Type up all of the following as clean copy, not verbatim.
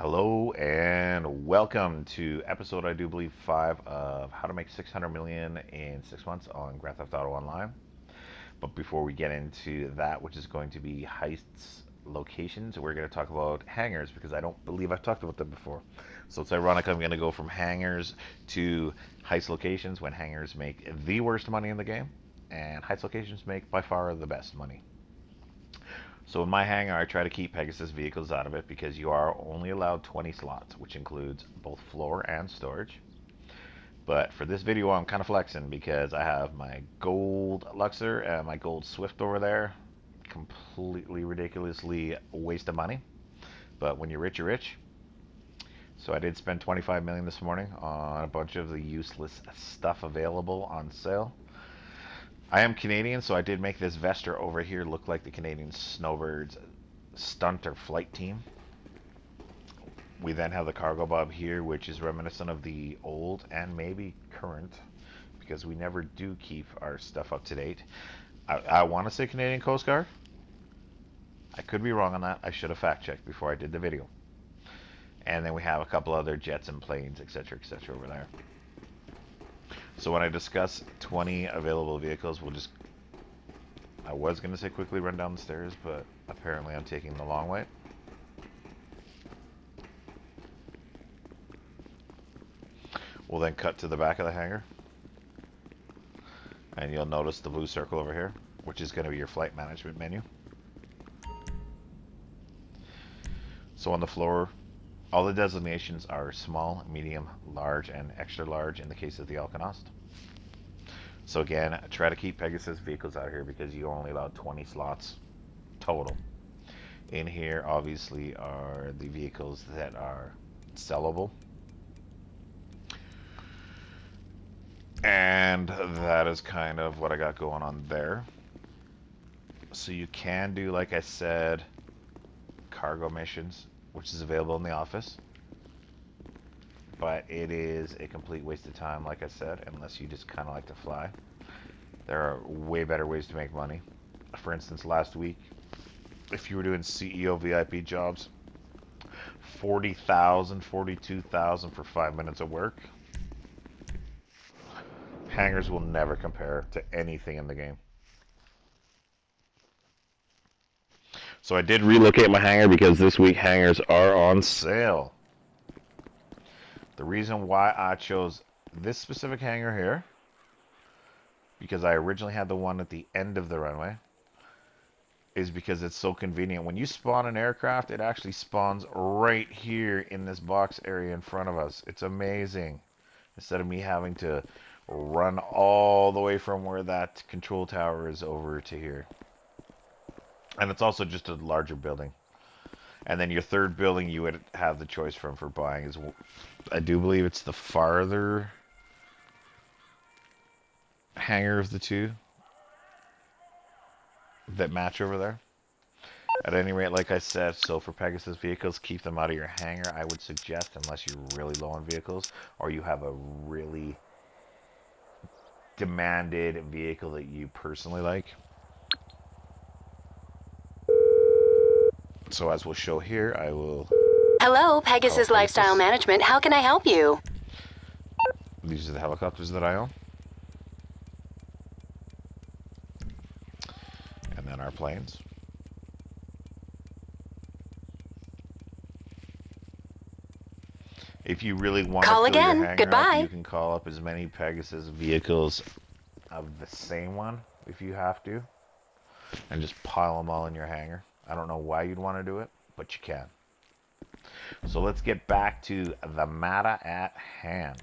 Hello and welcome to episode, I do believe, 5 of How to Make 600 Million in 6 Months on Grand Theft Auto Online. But before we get into that, which is going to be Heists locations, we're going to talk about hangars because I don't believe I've talked about them before. So it's ironic I'm going to go from hangars to heist locations when hangars make the worst money in the game and heist locations make by far the best money. So in my hangar, I try to keep Pegasus vehicles out of it because you are only allowed 20 slots, which includes both floor and storage. But for this video, I'm kind of flexing because I have my gold Luxor and my gold Swift over there. Completely ridiculously a waste of money. But when you're rich, you're rich. So I did spend 25 million this morning on a bunch of the useless stuff available on sale. I am Canadian, so I did make this Vester over here look like the Canadian Snowbirds stunt or flight team. We then have the cargo bob here, which is reminiscent of the old and maybe current, because we never do keep our stuff up to date. I want to say Canadian Coast Guard. I could be wrong on that. I should have fact checked before I did the video. And then we have a couple other jets and planes, etc., etc. over there. So when I discuss 20 available vehicles, I was going to say quickly run down the stairs, but apparently I'm taking the long way. We'll then cut to the back of the hangar. And you'll notice the blue circle over here, which is going to be your flight management menu. So on the floor, all the designations are small, medium, large, and extra large in the case of the Alcanost. So again, try to keep Pegasus vehicles out here because you only allow 20 slots total. In here, obviously, are the vehicles that are sellable. And that is kind of what I got going on there. So you can do, like I said, cargo missions, which is available in the office, but it is a complete waste of time, like I said, unless you just kind of like to fly. There are way better ways to make money. For instance, last week, if you were doing CEO VIP jobs, 40,000, 42,000 for 5 minutes of work. Hangars will never compare to anything in the game. So I did relocate my hangar because this week hangars are on sale. The reason why I chose this specific hangar here, because I originally had the one at the end of the runway, is because it's so convenient. When you spawn an aircraft, it actually spawns right here in this box area in front of us. It's amazing. Instead of me having to run all the way from where that control tower is over to here. And it's also just a larger building. And then your third building you would have the choice from for buying is, I do believe it's the farther hangar of the two that match over there. At any rate, like I said, so for Pegasus vehicles, keep them out of your hangar. I would suggest, unless you're really low on vehicles or you have a really demanded vehicle that you personally like. So as we'll show here, I will... Hello, Pegasus Lifestyle Management. How can I help you? These are the helicopters that I own. And then our planes. If you really want to fill your hangar up, you can call up as many Pegasus vehicles of the same one if you have to. And just pile them all in your hangar. I don't know why you'd want to do it, but you can. So let's get back to the matter at hand.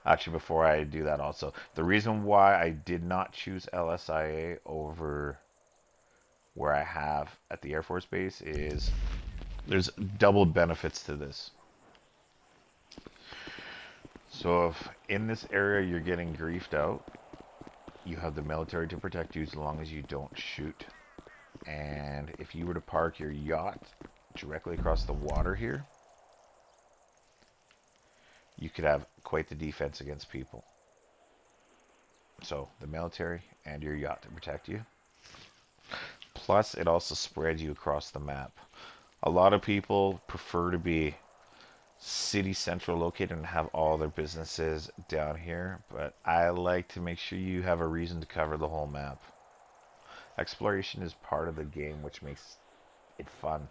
Actually, before I do that also, the reason why I did not choose LSIA over where I have at the Air Force Base is there's double benefits to this. So if in this area you're getting griefed out, you have the military to protect you as long as you don't shoot. And if you were to park your yacht directly across the water here, you could have quite the defense against people. So the military and your yacht to protect you. Plus, it also spreads you across the map. A lot of people prefer to be city central located and have all their businesses down here, but I like to make sure you have a reason to cover the whole map. Exploration is part of the game, which makes it fun.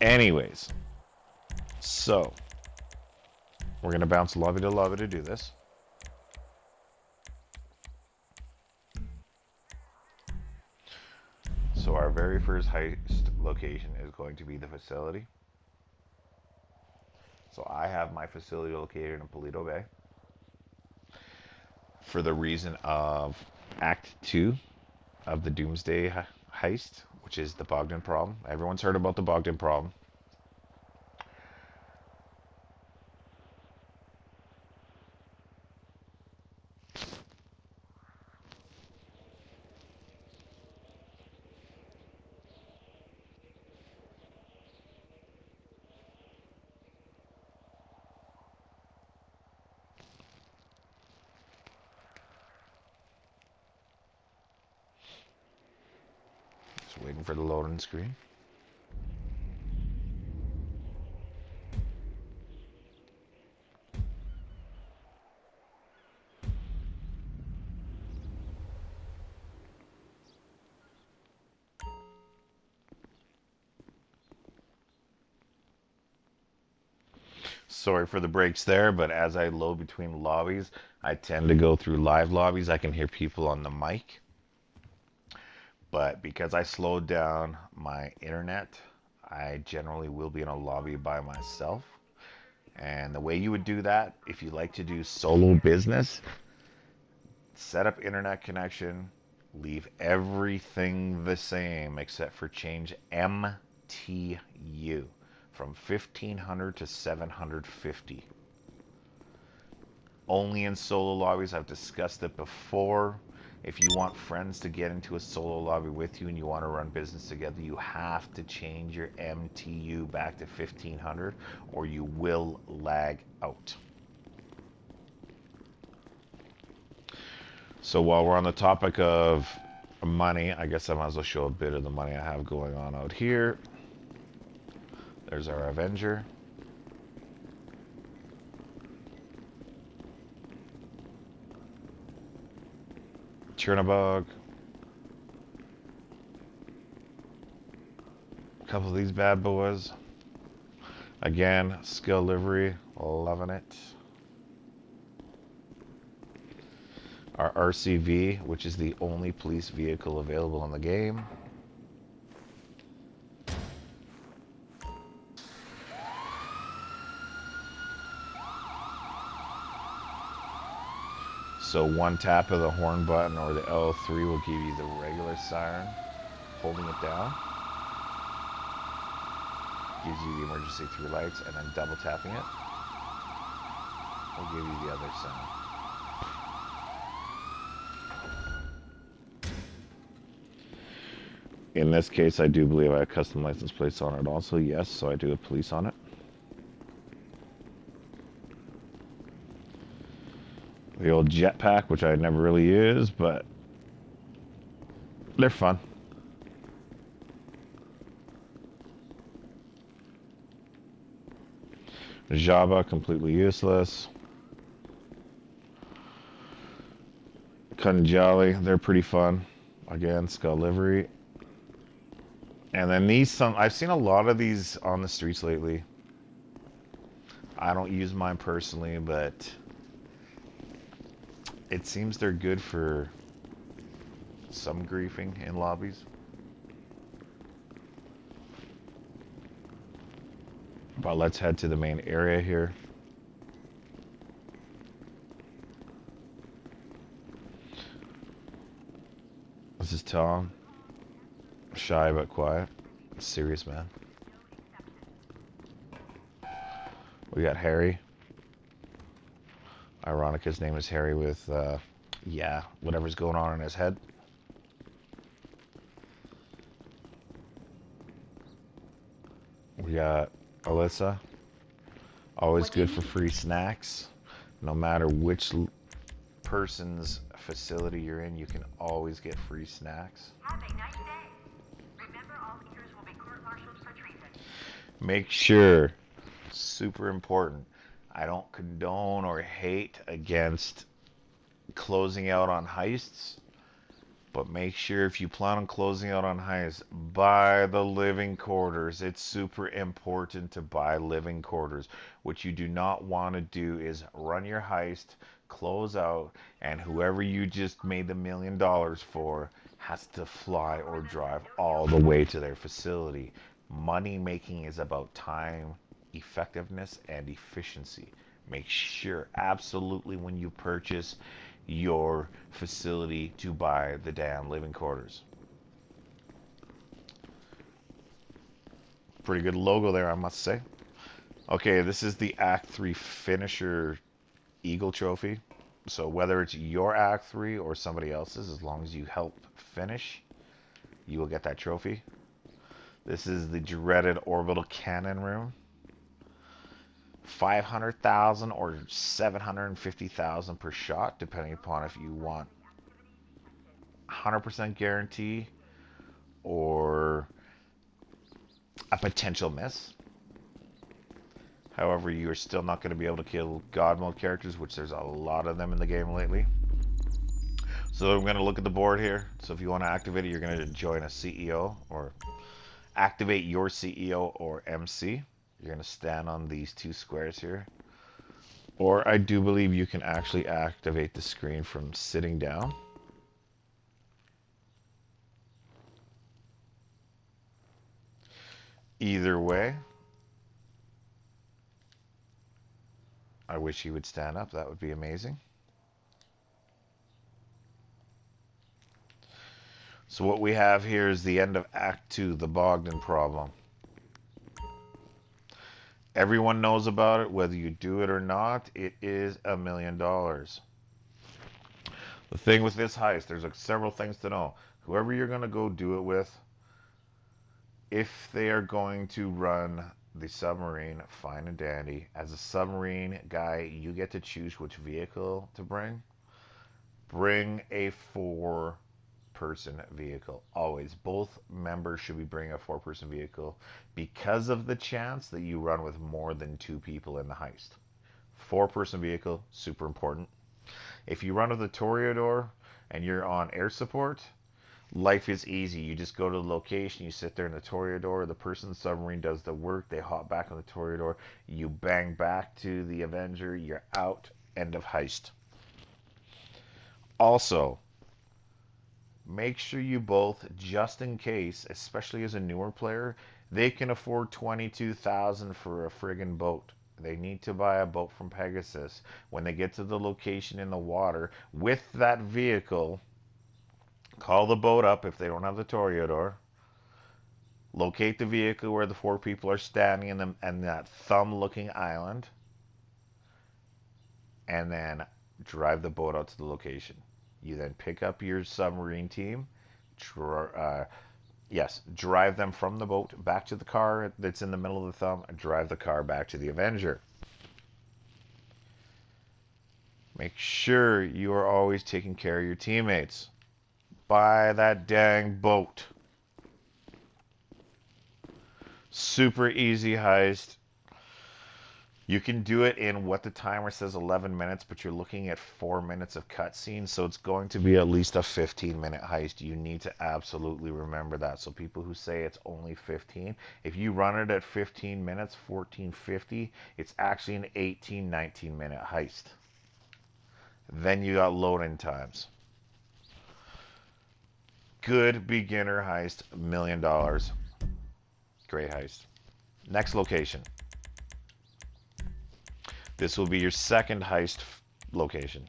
Anyways, so we're going to bounce lobby to lobby to do this. So our very first heist location is going to be the facility. So I have my facility located in Paleto Bay for the reason of Act 2 of the Doomsday Heist, which is the Bogdan Problem. Everyone's heard about the Bogdan Problem. Just waiting for the loading screen. Sorry for the breaks there, but as I load between lobbies, I tend to go through live lobbies. I can hear people on the mic. But because I slowed down my internet, I generally will be in a lobby by myself. And the way you would do that, if you like to do solo business, set up internet connection, leave everything the same except for change MTU from 1500 to 750. Only in solo lobbies. I've discussed it before. If you want friends to get into a solo lobby with you and you want to run business together, you have to change your MTU back to 1500 or you will lag out. So while we're on the topic of money, I guess I might as well show a bit of the money I have going on out here. There's our Avenger. Chernabog. A couple of these bad boys. Again, skill livery, loving it. Our RCV, which is the only police vehicle available in the game. So one tap of the horn button or the L3 will give you the regular siren. Holding it down gives you the emergency 3 lights, and then double tapping it will give you the other sound. In this case, I do believe I have custom license plates on it also. Yes, so I do have police on it. The old jetpack, which I never really use, but they're fun. Java, completely useless. Kanjali, they're pretty fun. Again, skull livery. And then these, I've seen a lot of these on the streets lately. I don't use mine personally, but it seems they're good for some griefing in lobbies. But let's head to the main area here. This is Tom. Shy but quiet. Serious man. We got Harry. Ironic his name is Harry with, yeah, whatever's going on in his head. We got Alyssa. Always good for free snacks. No matter which person's facility you're in, you can always get free snacks. Have a nice day. Remember, all eaters will be Make sure, super important, I don't condone or hate against closing out on heists, but make sure if you plan on closing out on heists, buy the living quarters. It's super important to buy living quarters. What you do not want to do is run your heist, close out, and whoever you just made the $1 million for has to fly or drive all the way to their facility. Money making is about time, effectiveness, and efficiency. Make sure absolutely when you purchase your facility to buy the damn living quarters. Pretty good logo there, I must say. Okay, this is the Act 3 finisher Eagle trophy. So whether it's your Act 3 or somebody else's, as long as you help finish, you will get that trophy. This is the dreaded orbital cannon room. 500,000 or 750,000 per shot, depending upon if you want 100% guarantee or a potential miss. However, you are still not going to be able to kill God mode characters, which there's a lot of them in the game lately. So I'm going to look at the board here. So if you want to activate it, you're going to join a CEO or activate your CEO or MC. You're going to stand on these two squares here. Or I do believe you can actually activate the screen from sitting down. Either way, I wish he would stand up. That would be amazing. So what we have here is the end of Act 2, the Bogdan Problem. Everyone knows about it, whether you do it or not. It is $1 million. The thing with this heist, there's like several things to know. Whoever you're going to go do it with, if they are going to run the submarine, fine and dandy. As a submarine guy, you get to choose which vehicle to bring. Bring a four-person vehicle. Always. Both members should be bringing a four-person vehicle because of the chance that you run with more than two people in the heist. Four-person vehicle, super important. If you run with a Toreador and you're on air support, life is easy. You just go to the location, you sit there in the Toreador, the person in the submarine does the work, they hop back on the Toreador, you bang back to the Avenger, you're out, end of heist. Also, make sure you both, just in case, especially as a newer player, they can afford $22,000 for a friggin' boat. They need to buy a boat from Pegasus. When they get to the location in the water with that vehicle, call the boat up if they don't have the Toreador. Locate the vehicle where the four people are standing in that thumb-looking island. And then drive the boat out to the location. You then pick up your submarine team. Drive them from the boat back to the car that's in the middle of the thumb. Drive the car back to the Avenger. Make sure you are always taking care of your teammates. Buy that dang boat. Super easy heist. You can do it in what the timer says 11 minutes, but you're looking at 4 minutes of cutscenes, so it's going to be at least a 15-minute heist. You need to absolutely remember that. So people who say it's only 15, if you run it at 15 minutes, 14:50, it's actually an 18, 19-minute heist. Then you got load-in times. Good beginner heist, $1 million. Great heist. Next location. This will be your second heist location.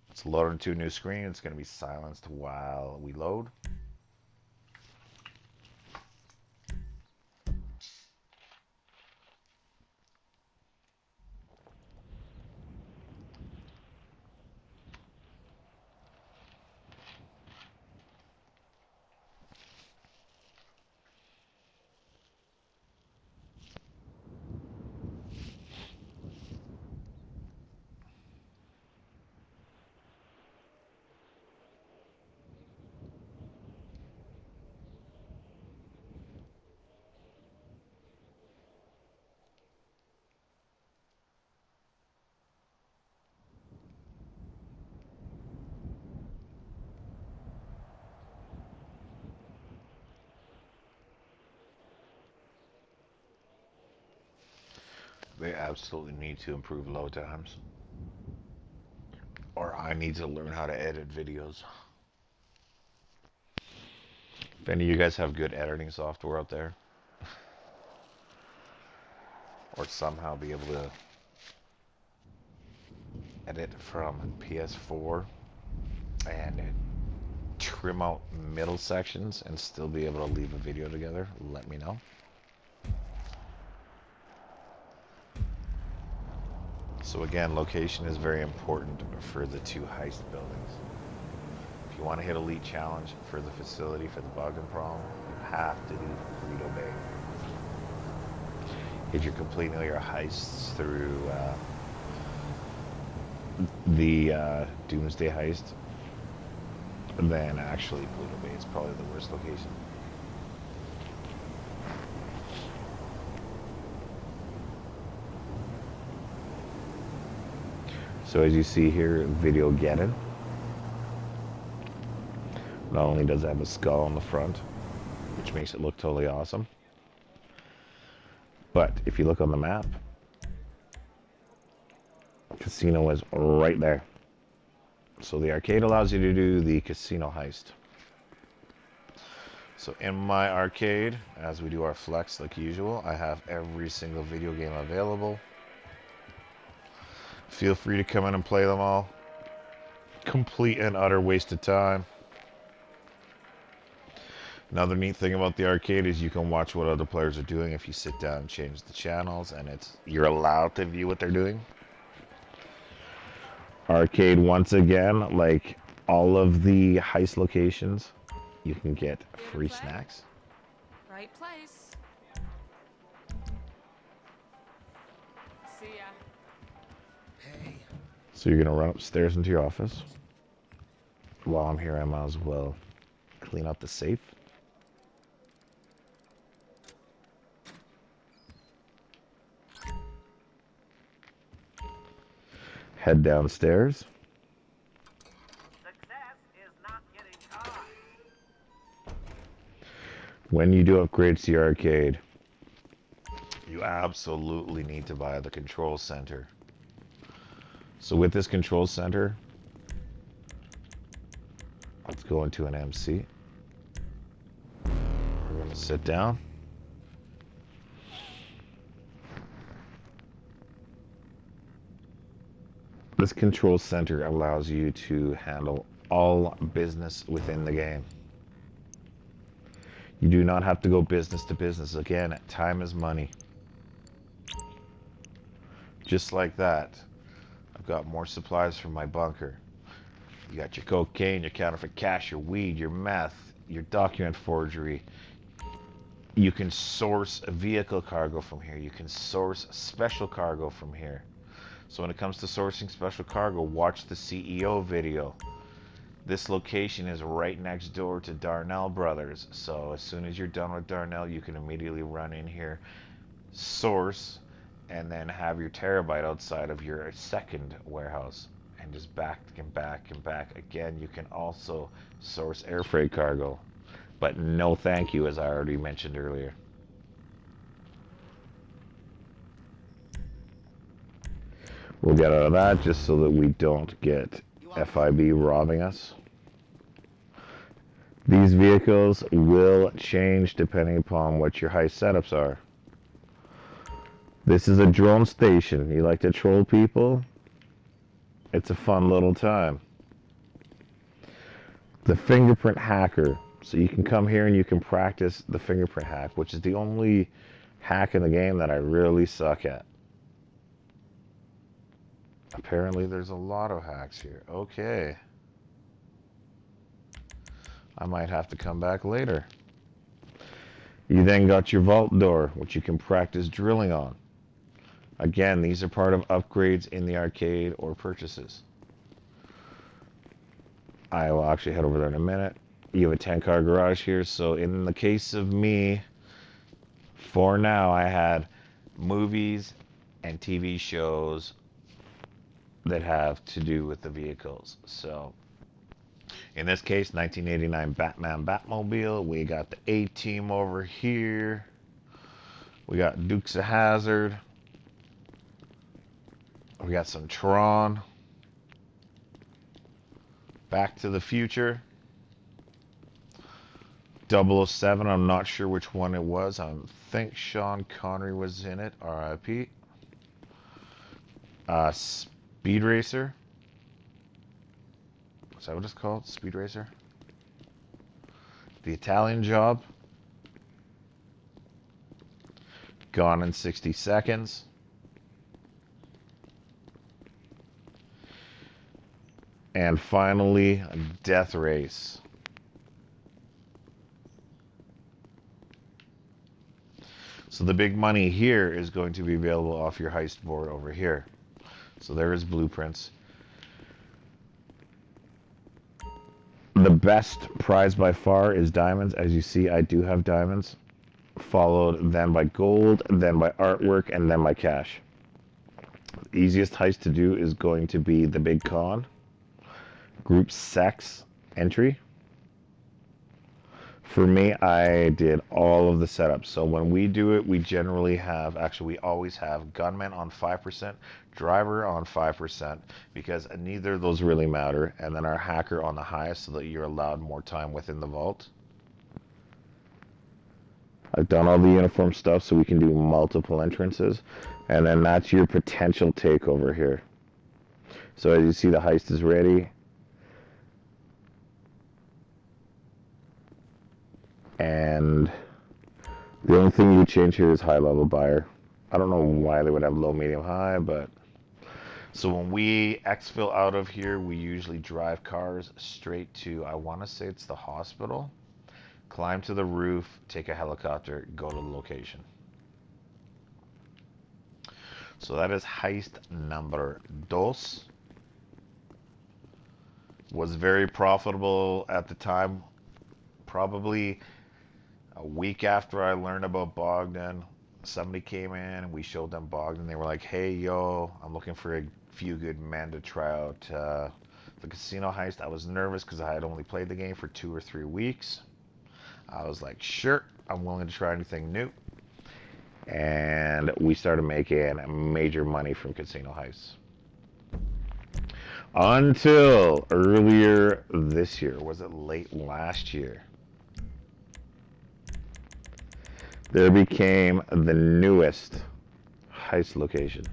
Let's load into a new screen. It's going to be silenced while we load. They absolutely need to improve load times. Or I need to learn how to edit videos. If any of you guys have good editing software out there, or somehow be able to edit from PS4 and trim out middle sections and still be able to leave a video together, let me know. So again, location is very important for the two heist buildings. If you want to hit Elite Challenge for the facility for the Bogdan Problem, you have to do Burrito Bay. If you're completing all your heists through the Doomsday Heist, then actually Burrito Bay is probably the worst location. So as you see here, Video Geddon. Not only does it have a skull on the front, which makes it look totally awesome, but if you look on the map, casino is right there. So the arcade allows you to do the casino heist. So in my arcade, as we do our flex like usual, I have every single video game available. Feel free to come in and play them all. Complete and utter waste of time. Another neat thing about the arcade is you can watch what other players are doing if you sit down and change the channels, and you're allowed to view what they're doing. Arcade, once again, like all of the heist locations, you can get free snacks. Right place. See ya. Hey. So you're gonna run upstairs into your office. While I'm here, I might as well clean out the safe. Head downstairs. Success is not getting caught. When you do upgrades to your arcade, you absolutely need to buy the control center. So with this control center, let's go into an MC. We're going to sit down. This control center allows you to handle all business within the game. You do not have to go business to business. Again, time is money. Just like that, I've got more supplies from my bunker. You got your cocaine, your counterfeit cash, your weed, your meth, your document forgery. You can source a vehicle cargo from here. You can source special cargo from here. So when it comes to sourcing special cargo, watch the CEO video. This location is right next door to Darnell Brothers. So as soon as you're done with Darnell, you can immediately run in here, source, and then have your terabyte outside of your second warehouse. And just back and back and back. Again, you can also source air freight cargo. But no thank you, as I already mentioned earlier. We'll get out of that just so that we don't get FIB robbing us. These vehicles will change depending upon what your heist setups are. This is a drone station. You like to troll people? It's a fun little time. The Fingerprint Hacker. So you can come here and you can practice the fingerprint hack, which is the only hack in the game that I really suck at. Apparently there's a lot of hacks here. Okay. I might have to come back later. You then got your vault door, which you can practice drilling on. Again, these are part of upgrades in the arcade or purchases. I will actually head over there in a minute. You have a 10-car garage here, so in the case of me, for now, I had movies and TV shows that have to do with the vehicles. So in this case, 1989 Batman Batmobile. We got the A-Team over here. We got Dukes of Hazzard. We got some Tron. Back to the Future. 007, I'm not sure which one it was. I think Sean Connery was in it, RIP. Speed Racer. Is that what it's called? Speed Racer? The Italian Job. Gone in 60 Seconds. And finally, Death Race. So the big money here is going to be available off your heist board over here. So there is blueprints. The best prize by far is diamonds. As you see, I do have diamonds. Followed then by gold, then by artwork, and then by cash. The easiest heist to do is going to be the big con. Group sex entry. For me, I did all of the setups. So when we do it, we generally have, actually we always have gunman on 5%, driver on 5%, because neither of those really matter, and then our hacker on the highest so that you're allowed more time within the vault. I've done all the uniform stuff so we can do multiple entrances, and then that's your potential takeover here. So as you see, the heist is ready. And the only thing you change here is high level buyer. I don't know why they would have low, medium, high, but so when we exfil out of here, we usually drive cars straight to, I want to say it's the hospital, climb to the roof, take a helicopter, go to the location. So that is heist number dos. Was very profitable at the time. Probably a week after I learned about Bogdan, somebody came in and we showed them Bogdan. They were like, hey, yo, I'm looking for a few good men to try out the casino heist. I was nervous because I had only played the game for 2 or 3 weeks. I was like, sure, I'm willing to try anything new. And we started making major money from casino heists. Until earlier this year, was it late last year? There became the newest heist location.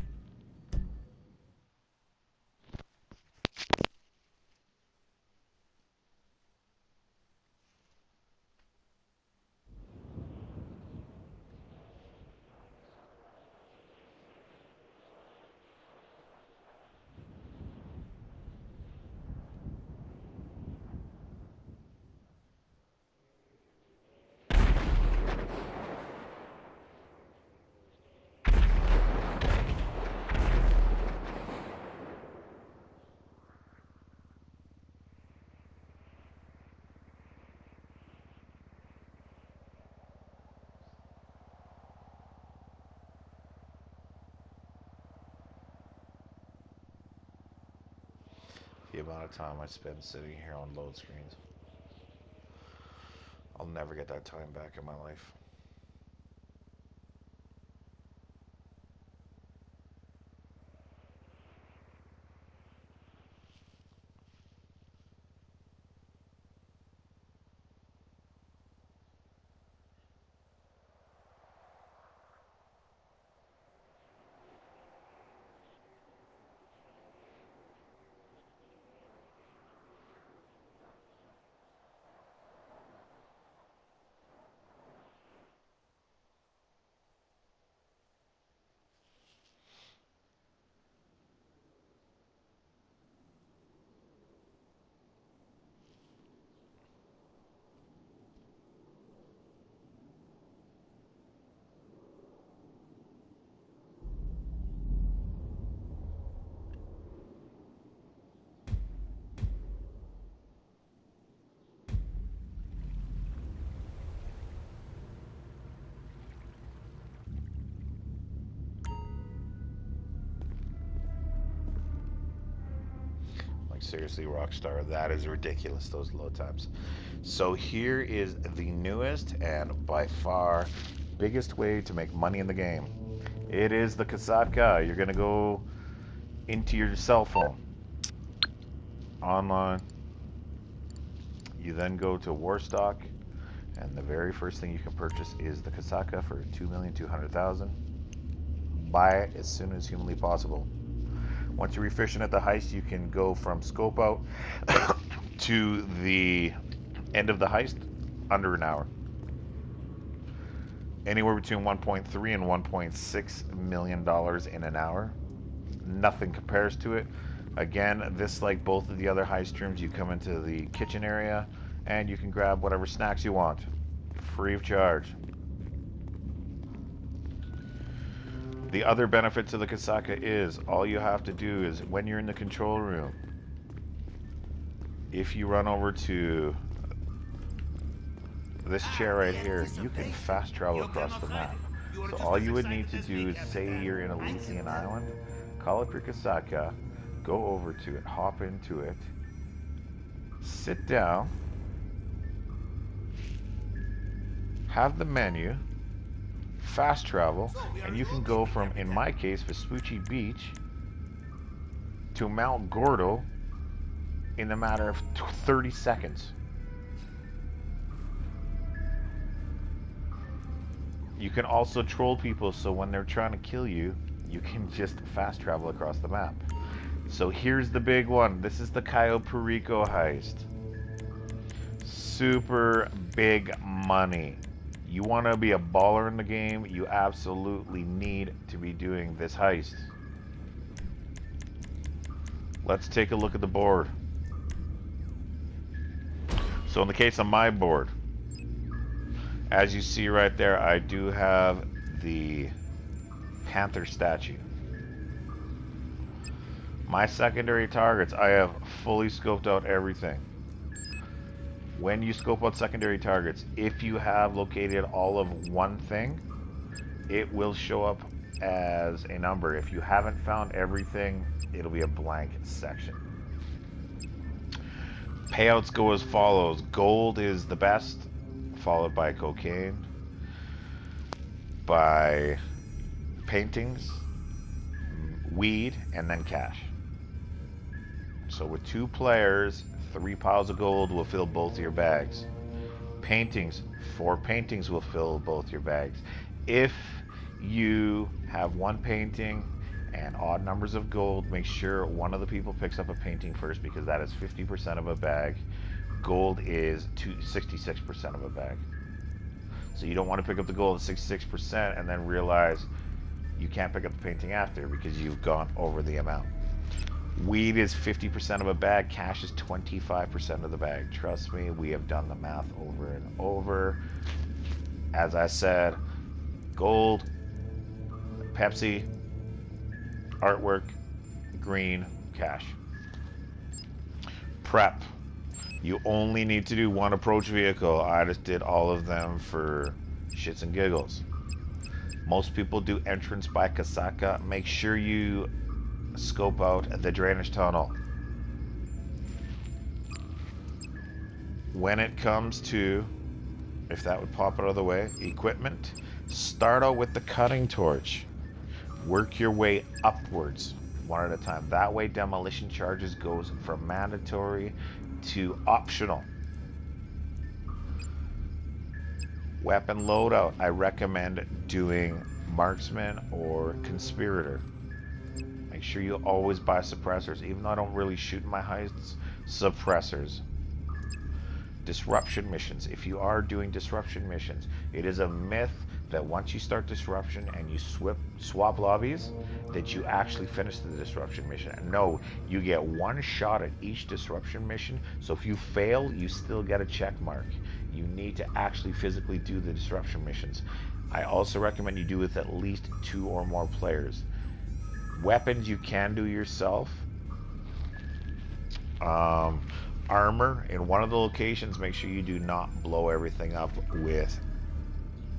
The amount of time I spend sitting here on load screens. I'll never get that time back in my life. Seriously, Rockstar, that is ridiculous, those load times. So here is the newest and by far biggest way to make money in the game. It is the Kasatka. You're gonna go into your cell phone. Online. You then go to Warstock, and the very first thing you can purchase is the Kasaka for 2,200,000. Buy it as soon as humanly possible. Once you're efficient at the heist, you can go from scope out to the end of the heist under an hour. Anywhere between 1.3 and 1.6 million dollars in an hour. Nothing compares to it. Again, this, like both of the other heist rooms, you come into the kitchen area and you can grab whatever snacks you want, free of charge. The other benefits of the Kasaka is all you have to do is when you're in the control room, if you run over to this chair right here, you can fast travel across the map. So all you would need to do is say you're in Elysian Island, call up your Kasaka, go over to it, hop into it, sit down, have the menu, fast travel, and you can go from, in my case, Vespucci Beach to Mount Gordo in a matter of 30 seconds. You can also troll people, so when they're trying to kill you, you can just fast travel across the map. So here's the big one. This is the Kyo Purico Heist. Super big money. You want to be a baller in the game, you absolutely need to be doing this heist. Let's take a look at the board. So in the case of my board, as you see right there, I do have the Panther statue. My secondary targets, I have fully scoped out everything. When you scope out secondary targets, if you have located all of one thing, it will show up as a number. If you haven't found everything, it'll be a blank section. Payouts go as follows. Gold is the best, followed by cocaine, by paintings, weed, and then cash. So with 2 players, 3 piles of gold will fill both your bags. Paintings, 4 paintings will fill both your bags. If you have 1 painting and odd numbers of gold, make sure one of the people picks up a painting first, because that is 50% of a bag. Gold is 66% of a bag. So you don't want to pick up the gold at 66% and then realize you can't pick up the painting after because you've gone over the amount. Weed is 50% of a bag. Cash is 25% of the bag. Trust me, we have done the math over and over. As I said, gold, Pepsi, artwork, green, cash. Prep. You only need to do 1 approach vehicle. I just did all of them for shits and giggles. Most people do entrance by Kasaka. Make sure you scope out the drainage tunnel. When it comes to, if that would pop out of the way, equipment, start out with the cutting torch. Work your way upwards, one at a time. That way demolition charges goes from mandatory to optional. Weapon loadout, I recommend doing marksman or conspirator. Make sure you always buy suppressors. Even though I don't really shoot in my heists, suppressors. Disruption missions. If you are doing disruption missions, it is a myth that once you start disruption and you swap lobbies, that you actually finish the disruption mission. No, you get 1 shot at each disruption mission, so if you fail, you still get a check mark. You need to actually physically do the disruption missions. I also recommend you do with at least 2 or more players. Weapons you can do yourself. Armor, in one of the locations, make sure you do not blow everything up with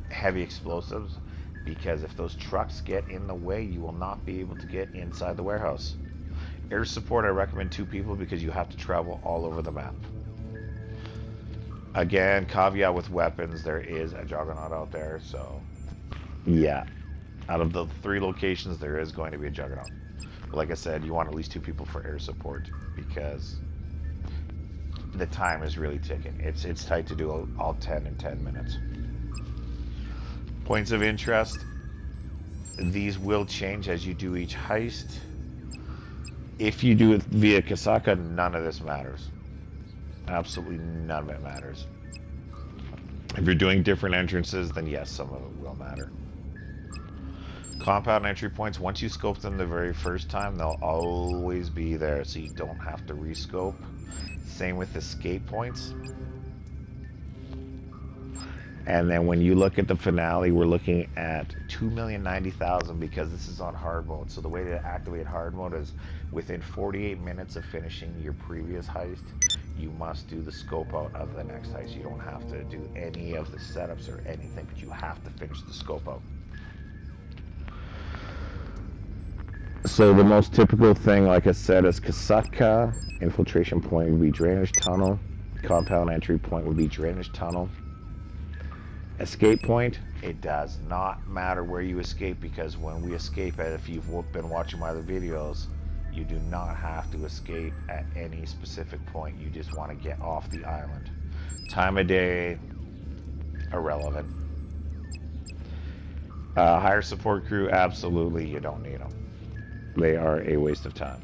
heavy explosives, because if those trucks get in the way, you will not be able to get inside the warehouse. Air support, I recommend 2 people because you have to travel all over the map. Again, caveat with weapons, there is a juggernaut out there, so yeah. Out of the 3 locations, there is going to be a juggernaut. Like I said, you want at least 2 people for air support because the time is really ticking. It's tight to do all 10 in 10 minutes. Points of interest. These will change as you do each heist. If you do it via Kasaka, none of this matters. Absolutely none of it matters. If you're doing different entrances, then yes, some of it will matter. Compound entry points, once you scope them the very first time, they'll always be there, so you don't have to rescope. Same with escape points. And then when you look at the finale, we're looking at 2,090,000 because this is on hard mode. So the way to activate hard mode is within 48 minutes of finishing your previous heist, you must do the scope out of the next heist. You don't have to do any of the setups or anything, but you have to finish the scope out. So the most typical thing, like I said, is Kasaka. Infiltration point would be drainage tunnel. Compound entry point would be drainage tunnel. Escape point, it does not matter where you escape, because when we escape, if you've been watching my other videos, you do not have to escape at any specific point. You just want to get off the island. Time of day, irrelevant. Hire support crew, absolutely, you don't need them. They are a waste of time.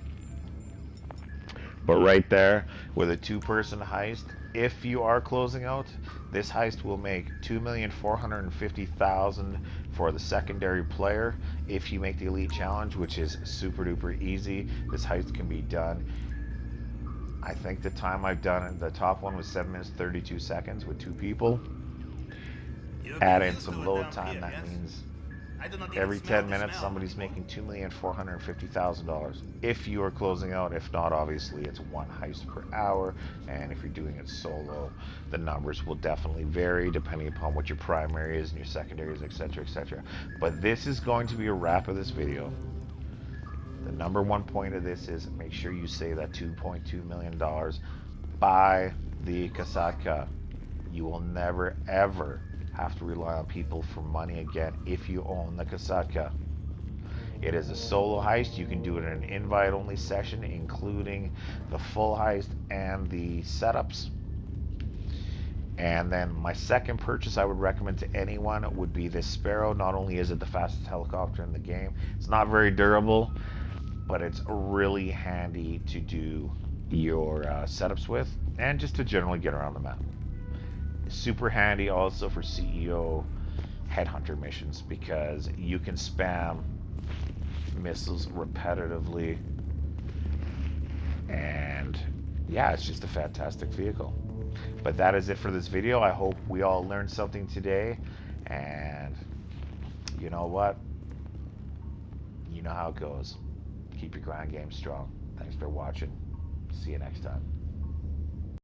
But right there, with a 2-person heist, if you are closing out, this heist will make $2,450,000 for the secondary player. If you make the elite challenge, which is super duper easy, this heist can be done. I think the time I've done it, the top one was 7 minutes 32 seconds with 2 people. Add in some load time, that means every 10 minutes somebody's making $2,450,000 if you are closing out. If not, obviously it's 1 heist per hour, and if you're doing it solo, the numbers will definitely vary depending upon what your primary is and your secondaries, etc, etc. But this is going to be a wrap of this video. The number 1 point of this is make sure you save that $2.2 million. Buy the Kasaka. You will never ever have to rely on people for money again if you own the Kasaka. It is a solo heist. You can do it in an invite-only session, including the full heist and the setups. And then my second purchase I would recommend to anyone would be this Sparrow. Not only is it the fastest helicopter in the game, it's not very durable, but it's really handy to do your setups with, and just to generally get around the map. Super handy also for CEO headhunter missions, because you can spam missiles repetitively, and yeah, it's just a fantastic vehicle. But that is it for this video. I hope we all learned something today, and you know what, you know how it goes. Keep your grind game strong. Thanks for watching. See you next time.